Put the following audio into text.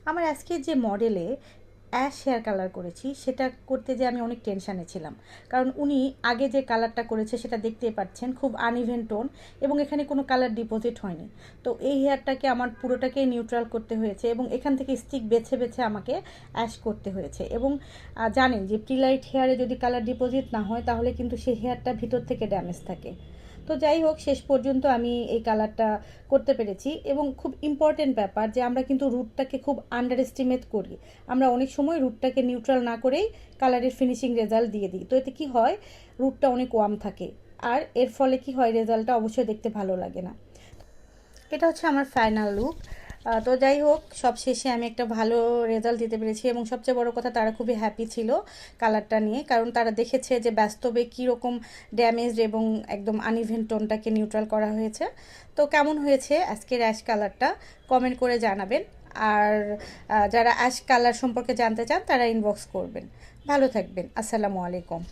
আমার আজকে যে মডেলে অ্যাশ হেয়ার কালার করেছি সেটা করতে যে আমি অনেক টেনশানে ছিলাম, কারণ উনি আগে যে কালারটা করেছে সেটা দেখতেই পাচ্ছেন খুব আনইভেন টোন এবং এখানে কোনো কালার ডিপোজিট হয়নি। তো এই হেয়ারটাকে আমার পুরোটাকেই নিউট্রাল করতে হয়েছে এবং এখান থেকে স্টিক বেছে বেছে আমাকে অ্যাশ করতে হয়েছে। এবং জানেন যে প্রিলাইট হেয়ারে যদি কালার ডিপোজিট না হয় তাহলে কিন্তু সেই হেয়ারটা ভিতর থেকে ড্যামেজ থাকে। তো যাই হোক, শেষ পর্যন্ত আমি এই কালারটা করতে পেরেছি। এবং খুব ইম্পর্টেন্ট ব্যাপার যে আমরা কিন্তু রুটটাকে খুব আন্ডার এস্টিমেট করি। আমরা অনেক সময় রুটটাকে নিউট্রাল না করেই কালারের ফিনিশিং রেজাল্ট দিয়ে দিই। তো এতে কি হয়, রুটটা অনেক ওয়ার্ম থাকে আর এর ফলে কি হয়, রেজাল্টটা অবশ্যই দেখতে ভালো লাগে না। এটা হচ্ছে আমার ফাইনাল লুক। তো যাই হোক, সব শেষে আমি একটা ভালো রেজাল্ট দিতে পেরেছি এবং সবচেয়ে বড় কথা তারা খুবই হ্যাপি ছিল কালারটা নিয়ে, কারণ তারা দেখেছে যে বাস্তবে কীরকম ড্যামেজ এবং একদম আনইভেন টোনটাকে নিউট্রাল করা হয়েছে। তো কেমন হয়েছে আজকের অ্যাশ কালারটা কমেন্ট করে জানাবেন। আর যারা অ্যাশ কালার সম্পর্কে জানতে চান তারা ইনবক্স করবেন। ভালো থাকবেন। আসসালামু আলাইকুম।